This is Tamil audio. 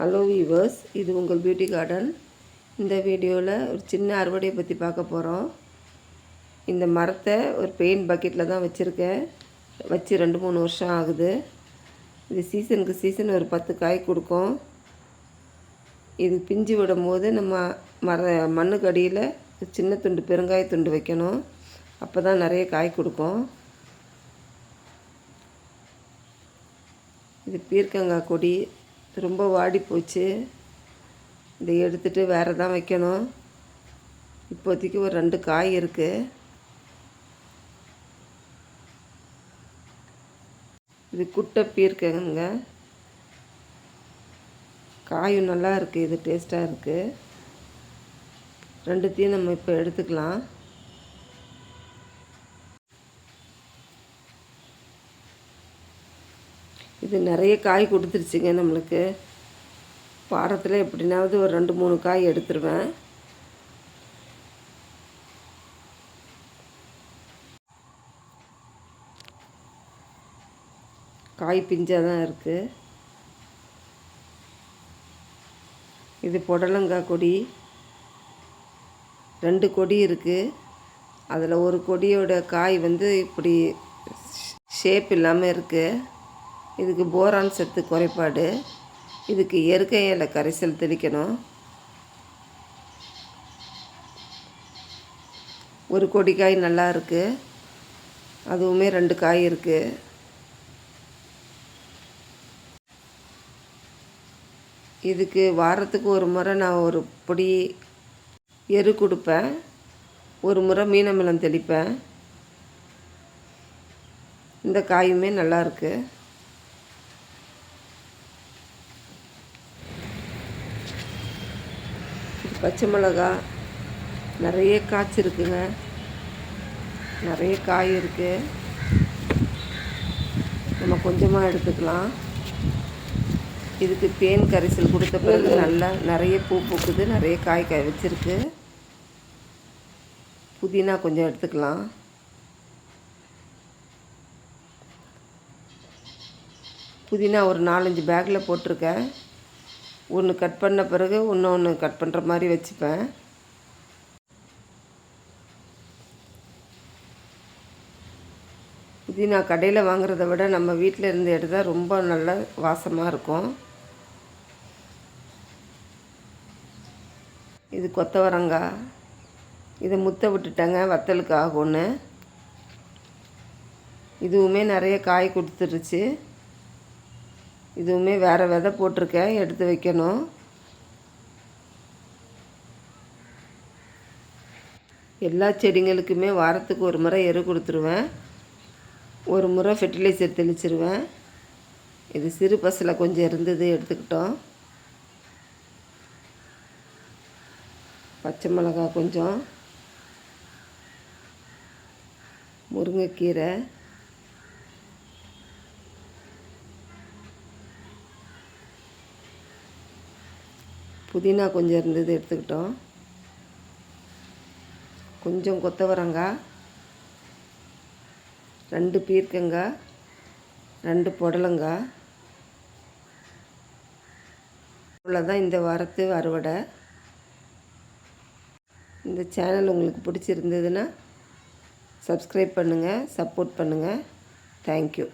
ஹலோ வீவர்ஸ், இது உங்கள் பியூட்டி கார்டன். இந்த வீடியோவில் ஒரு சின்ன அறுவடையை பற்றி பார்க்க போகிறோம். இந்த மரத்தை ஒரு பெயிண்ட் பக்கெட்டில் தான் வச்சுருக்கேன். வச்சு 2-3 வருஷம் ஆகுது. இது சீசனுக்கு சீசன் ஒரு 10 காய் கொடுக்கும். இது பிஞ்சு விடும் போது நம்ம மண்ணுக்கு அடியில் சின்ன துண்டு பெருங்காய துண்டு வைக்கணும். அப்போ தான் நிறைய காய் கொடுக்கும். இது பீர்க்கங்காய் கொடி ரொம்ப வாடி போச்சு. இதை எடுத்துகிட்டு வேறு தான் வைக்கணும். இப்போதைக்கு ஒரு 2 காய் இருக்குது. இது குட்டை பீர்க்கங்க. காயும் நல்லா இருக்குது. இது டேஸ்ட்டாக இருக்குது. 2த்தையும் நம்ம இப்போ எடுத்துக்கலாம். இது நிறைய காய் கொடுத்துருச்சுங்க. நம்மளுக்கு வாரத்தில் எப்படினாவது ஒரு 2-3 காய் எடுத்துருவேன். காய் பிஞ்சாக தான் இருக்குது. இது புடலங்காய் கொடி. 2 கொடி இருக்குது. அதில் ஒரு கொடியோட காய் இப்படி ஷேப் இல்லாமல் இருக்குது. இதுக்கு போரான் சத்து குறைபாடு. இதுக்கு இயற்கை இலை கரைசல் தெளிக்கணும். ஒரு கொடி காய் நல்லா இருக்குது. அதுவுமே 2 காய் இருக்குது. இதுக்கு வாரத்துக்கு ஒரு முறை நான் ஒரு பொடி எரு கொடுப்பேன். ஒரு முறை மீனமிலம் தெளிப்பேன். இந்த காயுமே நல்லா இருக்குது. பச்சை மிளகா நிறைய காய்ச்சிருக்குங்க. நிறைய காய் இருக்குது. நம்ம கொஞ்சமாக எடுத்துக்கலாம். இதுக்கு தேன் கரைசல் கொடுத்த பிறகு நல்லா நிறைய பூ பூக்குது. நிறைய காய் வச்சிருக்கு. புதினா கொஞ்சம் எடுத்துக்கலாம். புதினா ஒரு 4-5 பேக்கில் போட்டிருக்கேன். ஒன்று கட் பண்ண பிறகு இன்னொன்று கட் பண்ணுற மாதிரி வச்சுப்பேன். புதினா கடையில் வாங்குறத விட நம்ம வீட்டில் இருந்து எடுத்தால் ரொம்ப நல்ல வாசமாக இருக்கும். இது கொத்தவரங்காய். இதை முத்த விட்டுட்டேங்க, வத்தலுக்கு ஆகும்னு. இதுவுமே நிறைய காய் கொடுத்துருச்சு. இதுவுமே வேறு விதை போட்டிருக்கேன், எடுத்து வைக்கணும். எல்லா செடிங்களுக்குமே வாரத்துக்கு ஒரு முறை எரு கொடுத்துருவேன். ஒரு முறை ஃபெர்டிலைசர் தெளிச்சிருவேன். இது சிறு பசலை கொஞ்சம் இருந்தது, எடுத்துக்கிட்டோம். பச்சை மிளகாய் கொஞ்சம், முருங்கைக்கீரை, புதினா கொஞ்சம் இருந்தது, எடுத்துக்கிட்டோம். கொஞ்சம் கொத்தவரங்காய், 2 பீர்க்கங்காய், 2 புடலங்காய். அவ்வளோதான் இந்த வாரத்து அறுவடை. இந்த சேனல் உங்களுக்கு பிடிச்சிருந்ததுன்னா சப்ஸ்கிரைப் பண்ணுங்கள், சப்போர்ட் பண்ணுங்கள். தேங்க்யூ.